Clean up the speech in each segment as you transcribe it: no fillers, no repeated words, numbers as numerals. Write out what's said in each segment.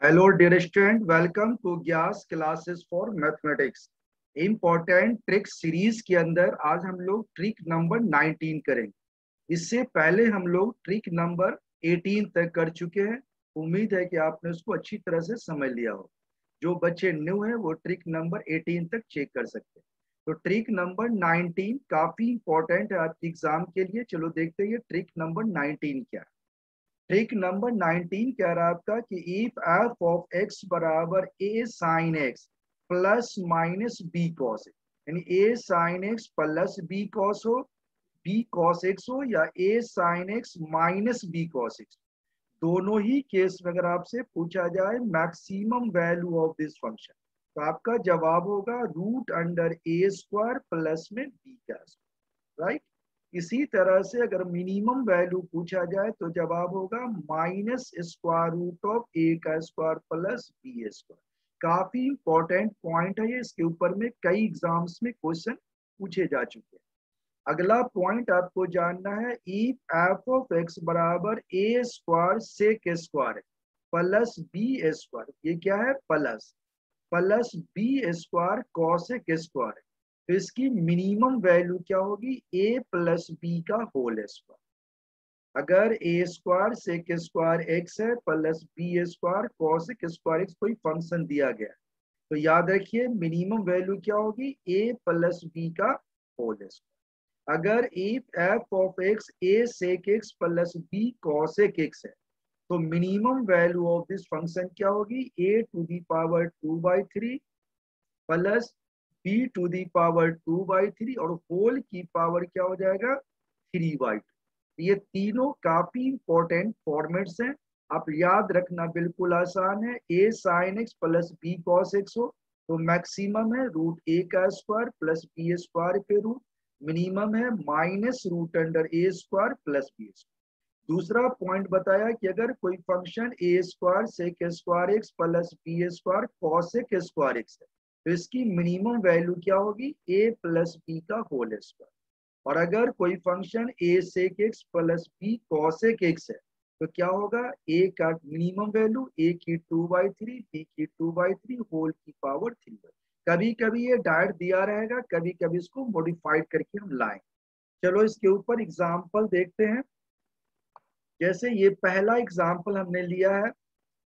Hello dear student, welcome to Gyas classes for mathematics. Important trick series के अंदर आज हम लोग ट्रिक नंबर 19 करेंगे। इससे पहले हम लोग ट्रिक नंबर 18 तक कर चुके हैं। उम्मीद है कि आपने उसको अच्छी तरह से समझ लिया हो। जो बच्चे न्यू हैं वो ट्रिक नंबर 18 तक चेक कर सकते हैं। तो ट्रिक नंबर 19 काफी इंपॉर्टेंट है आपके एग्जाम के लिए। चलो देखते हैं ट्रिक नंबर 19 क्या है। ट्रिक नंबर 19 कह रहा है आपका कि इफ एफ ऑफ एक्स बराबर A sine X plus minus B cos X, यानी A sine X plus B cos हो, बी कॉस एक्स हो, या A sine X minus B cos X, दोनों ही केस में अगर आपसे पूछा जाए maximum value of this function, तो आपका जवाब होगा root under A square plus में बी का स्क्वायर, राइट। इसी तरह से अगर मिनिमम वैल्यू पूछा जाए तो जवाब होगा माइनस स्क्वायर रूट ऑफ ए का स्क्वायर प्लस बी स्क्वायर। काफी इंपॉर्टेंट पॉइंट है ये, इसके ऊपर में कई एग्जाम्स में क्वेश्चन पूछे जा चुके हैं। अगला पॉइंट आपको जानना है, इफ एफ ऑफ एक्स बराबर A square sec square plus B square, ये क्या है plus plus B square cosec square, तो इसकी मिनिमम वैल्यू क्या होगी ए प्लस बी का होल स्क्वायर। अगर A square sec square X है plus B square cosec square X कोई फंक्शन दिया गया है, तो याद रखिए मिनिमम वैल्यू क्या होगी ए प्लस बी का होल स्क्वायर। अगर if F of X A sec x plus B cosec x है, तो minimum value of this function क्या होगी A to the power 2/3 plus B to the power 2/3 और whole की power क्या हो जाएगा 3/2। ये तीनों काफी इंपॉर्टेंट फॉर्मेट्स हैं, आप याद रखना बिल्कुल आसान है। A sine X plus B cos X हो तो मैक्सिमम है रूट ए का स्क्वायर प्लस बी स्क्वायर पे रूट, मिनिमम है minus root under A square plus B square. दूसरा पॉइंट बताया कि अगर कोई function A square sec square X plus B square cosec square X है, तो इसकी मिनिमम वैल्यू क्या होगी ए प्लस बी का होल स्क्वायर। और अगर कोई फंक्शन ए sec x plus B cosec x है, तो क्या होगा ए का मिनिमम वैल्यू ए की 2/3 बी की 2/3 होल की पावर 3। कभी कभी ये डायरेक्ट दिया रहेगा, कभी कभी इसको मॉडिफाइड करके हम लाएंगे। चलो इसके ऊपर एग्जाम्पल देखते हैं। जैसे ये पहला एग्जाम्पल हमने लिया है,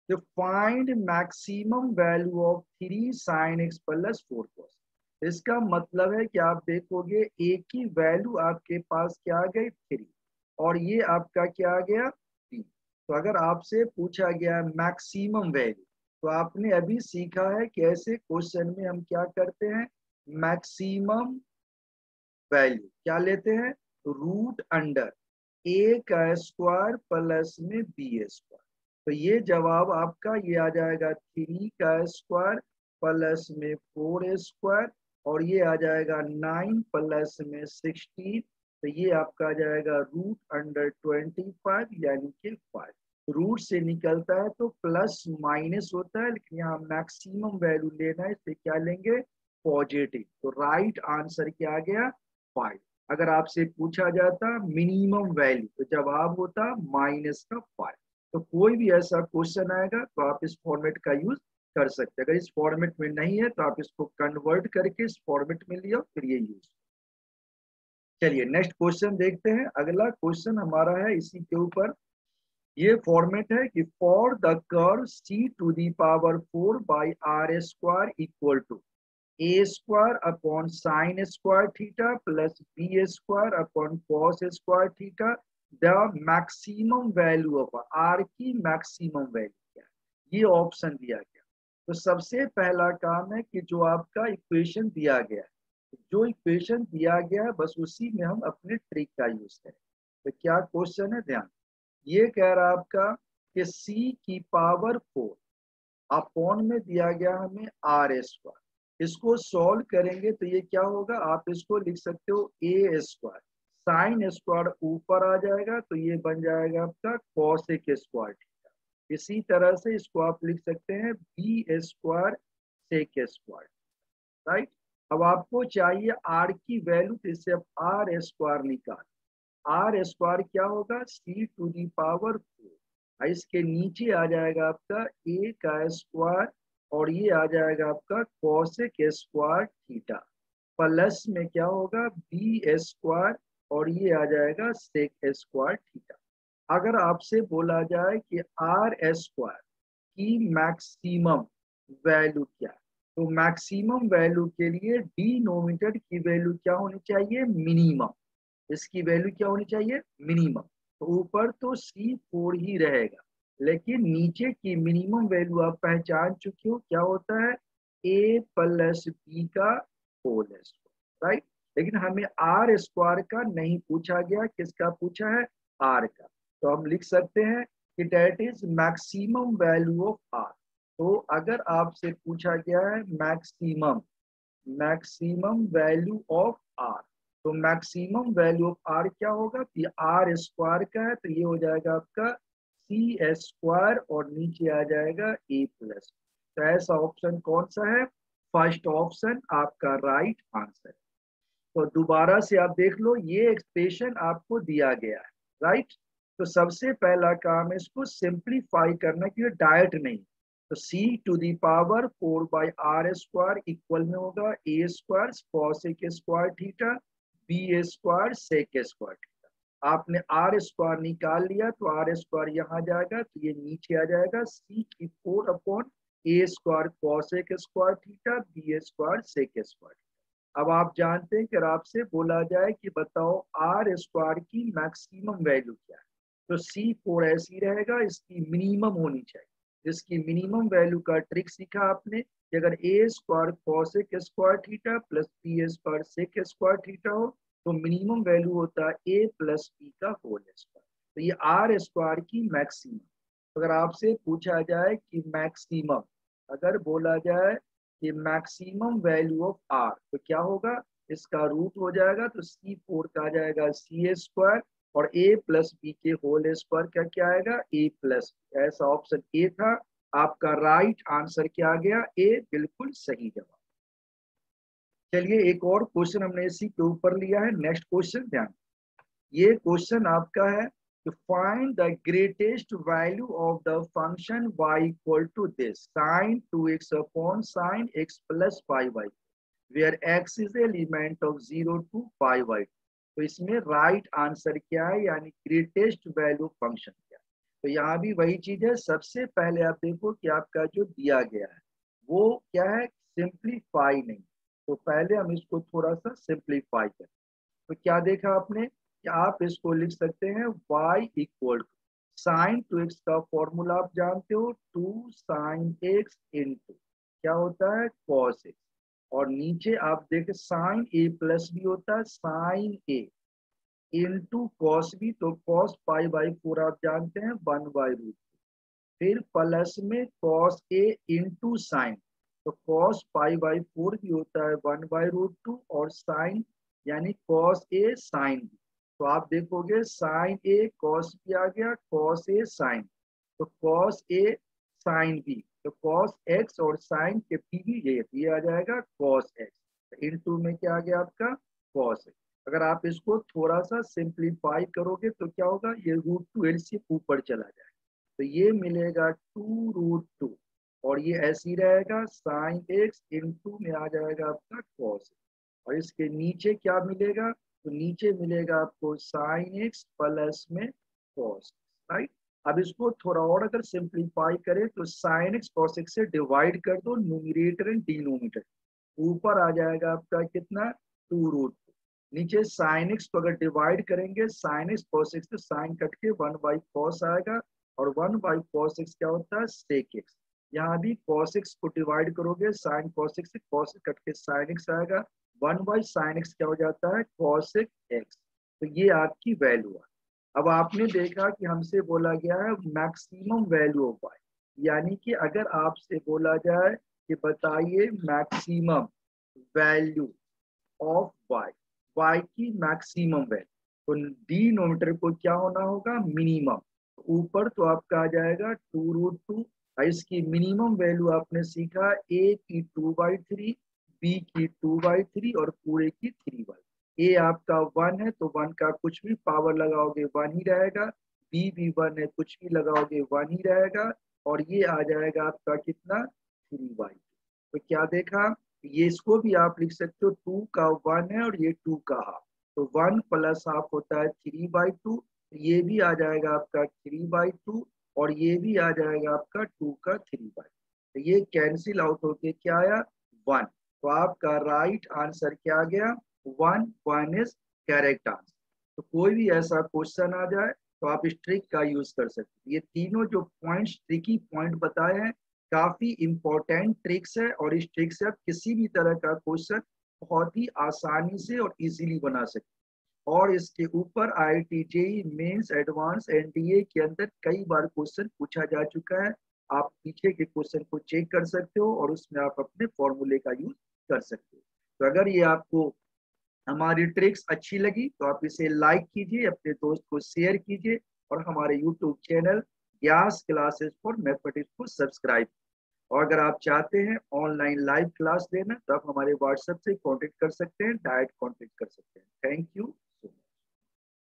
तो find maximum value of 3 sign X plus 4 cos. इसका मतलब है कि आप देखोगे ए की वैल्यू आपके पास क्या आ गई 3 और ये आपका क्या आ गया 3। तो अगर आपसे पूछा गया मैक्सिमम वैल्यू, तो आपने अभी सीखा है कि ऐसे क्वेश्चन में हम क्या करते हैं, मैक्सिमम वैल्यू क्या लेते हैं रूट अंडर ए का स्क्वायर प्लस में बी स्क्वायर। तो ये जवाब आपका ये आ जाएगा 3 का स्क्वायर प्लस में 4 स्क्वायर और ये आ जाएगा 9 प्लस में 16। तो ये आपका आ जाएगा रूट अंडर 25 यानी कि 5। रूट से निकलता है तो प्लस माइनस होता है, लेकिन यहाँ मैक्सिमम वैल्यू लेना है इससे क्या लेंगे पॉजिटिव। तो राइट आंसर क्या आ गया 5। अगर आपसे पूछा जाता मिनिमम वैल्यू तो जवाब होता -5। तो कोई भी ऐसा क्वेश्चन आएगा तो आप इस फॉर्मेट का यूज कर सकते हैं। अगर इस फॉर्मेट में नहीं है तो आप इसको कन्वर्ट करके इस फॉर्मेट में लिया फिर ये यूज। चलिए नेक्स्ट क्वेश्चन देखते हैं। अगला क्वेश्चन हमारा है इसी के ऊपर। ये फॉर्मेट है कि for the curve C to the power 4 by R square equal to A square upon sine square theta plus B square upon cos square theta, the maximum value of R की maximum value क्या है, ये option दिया गया। तो सबसे पहला काम है कि जो आपका इक्वेशन दिया गया है, जो इक्वेशन दिया गया है बस उसी में हम अपने ट्रिक का यूज करें। तो क्या क्वेश्चन है ध्यान, ये कह रहा है आपका कि सी की पावर 4 अपॉन में दिया गया हमें आर स्क्वायर, इसको सॉल्व करेंगे तो ये क्या होगा आप इसको लिख सकते हो ए स्क्वायर साइन स्क्वायर ऊपर आ जाएगा तो ये बन जाएगा आपका कॉसेक स्क्वायर थीटा। इसी तरह से इसको आप लिख सकते हैं B square sec square, right. अब आपको चाहिए आर की वैल्यू, तो इससे आप आर स्क्वायर निकाल। आर स्क्वायर क्या होगा सी टू दी पावर 4 इसके नीचे आ जाएगा आपका a का स्क्वायर और ये आ जाएगा आपका कोसेक स्क्वायर थीटा, प्लस में क्या होगा बी स्क्वायर और ये आ जाएगा सेक स्क्वायर थीटा। अगर आपसे बोला जाए कि आर स्क्वायर की मैक्सिमम वैल्यू क्या है, तो मैक्सिमम वैल्यू के लिए डिनोमिनेटर की वैल्यू क्या होनी चाहिए, मिनिमम। इसकी वैल्यू क्या होनी चाहिए, मिनिमम। तो ऊपर तो C4 ही रहेगा, लेकिन नीचे की मिनिमम वैल्यू आप पहचान चुके हो, क्या होता है a प्लस बी का होल स्क्वायर, राइट। लेकिन हमें आर स्क्वायर का नहीं पूछा गया, किसका पूछा है, आर का। तो हम लिख सकते हैं कि that is maximum value of R. तो अगर आपसे पूछा गया है maximum maximum value of R, तो मैक्सिमम वैल्यू ऑफ आर क्या होगा, ये आर स्क्वायर का है तो ये हो जाएगा आपका सी स्क्वायर और नीचे आ जाएगा ए प्लस। तो ऐसा ऑप्शन कौन सा है, फर्स्ट ऑप्शन आपका राइट आंसर। तो दोबारा से आप देख लो, ये एक्सप्रेशन आपको दिया गया है, राइट। तो सबसे पहला काम है इसको सिंप्लीफाई करना, क्योंकि डायरेक्ट नहीं। तो c to the power 4 by R square equal में होगा A square cosec square theta B square sec square theta. आपने आर स्क्वायर निकाल लिया तो आर स्क्वायर यहाँ जाएगा तो ये नीचे आ जाएगा c की 4 upon A square cosec square theta B square sec square. अब आप जानते हैं कि अगर आपसे बोला जाए कि बताओ आर स्क्वायर की मैक्सिमम वैल्यू क्या है, तो C4 ऐसी रहेगा, इसकी मिनिमम होनी चाहिए। इसकी मिनिमम वैल्यू का ट्रिक सीखा आपने कि अगर A square cosec square theta plus B square sec square theta हो तो मिनिमम वैल्यू होता है ए प्लस बी का होल स्क्वायर। तो ये आर स्क्वायर की मैक्सिमम। अगर आपसे पूछा जाए कि मैक्सिमम, अगर बोला जाए कि मैक्सिमम वैल्यू ऑफ आर, तो क्या होगा, इसका रूट हो जाएगा तो C4 का आ जाएगा सी स्क्वायर और a प्लस बी के होल स्क्वायर का क्या आएगा, a प्लस। ऐसा ऑप्शन ए था आपका राइट आंसर, क्या आ गया, ए बिल्कुल सही जवाब। चलिए एक और क्वेश्चन हमने इसी के ऊपर लिया है, नेक्स्ट क्वेश्चन ध्यान। ये क्वेश्चन आपका है to find the greatest value of the function y equal to this sin 2x upon sin x plus 5y where x is the element of 0 to 5y। तो इसमें राइट आंसर क्या है, यानी greatest value function क्या है। तो यहाँ भी वही चीज है, सबसे पहले आप देखो कि आपका जो दिया गया है वो क्या है, सिंप्लीफाई नहीं। तो पहले हम इसको थोड़ा सा सिंप्लीफाई करें। तो क्या देखा आपने कि आप इसको लिख सकते हैं y equal to sign 2x का फॉर्मूला आप जानते हो, 2 साइन x इंटू क्या होता है cos x, और नीचे आप देखें साइन a प्लस भी होता है साइन a इंटू कॉस भी, तो कॉस पाई बाई 4 आप जानते हैं 1 बाई रूट। फिर प्लस में कॉस a इंटू साइन, तो कॉस पाई बाई 4 भी होता है 1 बाई रूट 2 और साइन यानी कॉस a साइन b। तो आप देखोगे साइन a कॉस b आ गया, कॉस a साइन, तो कॉस a साइन b, तो कॉस x और साइन के भी ये आ जाएगा कॉस x इनटू में क्या आ गया आपका कॉस x। अगर आप इसको थोड़ा सा सिंप्लीफाई करोगे तो क्या होगा, ये रूट 2 एलसीएम ऊपर चला जाएगा तो ये मिलेगा 2 रूट 2 और ये ऐसे ही रहेगा साइन एक्स इंटू में आ जाएगा आपका कॉस। और इसके नीचे क्या मिलेगा, तो नीचे मिलेगा आपको साइन एक्स प्लस में कॉस, राइट। अब इसको थोड़ा और अगर सिंप्लीफाई करें तो साइन एक्स कॉस एक्स से डिवाइड कर दो न्यूमरेटर एंड डिनोमिनेटर, ऊपर आ जाएगा आपका कितना 2 रूट। नीचे साइन एक्स को अगर डिवाइड करेंगे साइन एक्स कॉस एक्स तो साइन कट के 1 बाई कॉस आएगा और 1 बाई कॉस एक्स क्या होता है सेक एक्स। यहाँ भी cos x को डिवाइड करोगे साइन cos x से cos कट के sin x आएगा, 1 बाई साइन एक्स क्या हो जाता है cos x। तो ये आपकी वैल्यू है। अब आपने देखा कि हमसे बोला गया है मैक्सिमम वैल्यू ऑफ y, यानी कि अगर आपसे बोला जाए कि बताइए मैक्सिमम वैल्यू ऑफ y की मैक्सिमम वैल्यू, तो डिनोमिनेटर को क्या होना होगा मिनिमम। ऊपर तो आपका आ जाएगा 2 रूट 2, इसकी मिनिमम वैल्यू आपने सीखा a की 2/3 b की 2/3 और पूरे की 3/, a आपका 1 है तो 1 का कुछ भी पावर लगाओगे 1 ही रहेगा, बी भी 1 है, कुछ भी लगाओगे 1 ही रहेगा और ये आ जाएगा आपका कितना 3y। तो क्या देखा, ये इसको भी आप लिख सकते हो 2 का 1 है और ये 2 का हाफ, तो 1 प्लस हाफ होता है 3/2, ये भी आ जाएगा आपका 3/2 और ये भी आ जाएगा आपका 2 का 3/2। तो ये कैंसिल आउट होके क्या आया 1। तो आपका राइट आंसर क्या आ गया 1। 1 इज करेक्ट आंसर। तो कोई भी ऐसा क्वेश्चन आ जाए तो आप इस ट्रिक का यूज कर सकते हैं। ये तीनों जो पॉइंट्स ट्रिकी पॉइंट बताए हैं काफी इंपॉर्टेंट ट्रिक्स है और इस ट्रिक से आप किसी भी तरह का क्वेश्चन बहुत ही आसानी से और इजीली बना सकते हैं। और इसके ऊपर IIT JEE mains advance NDA के अंदर कई बार क्वेश्चन पूछा जा चुका है। आप पीछे के क्वेश्चन को चेक कर सकते हो और उसमें आप अपने फॉर्मूले का यूज कर सकते हो। तो अगर ये आपको हमारी ट्रिक्स अच्छी लगी तो आप इसे लाइक कीजिए, अपने दोस्त को शेयर कीजिए और हमारे YouTube channel gas classes for mathematics को सब्सक्राइब। और अगर आप चाहते हैं ऑनलाइन लाइव क्लास लेना तो आप हमारे व्हाट्सएप से कांटेक्ट कर सकते हैं, डायरेक्ट कांटेक्ट कर सकते हैं। Thank you.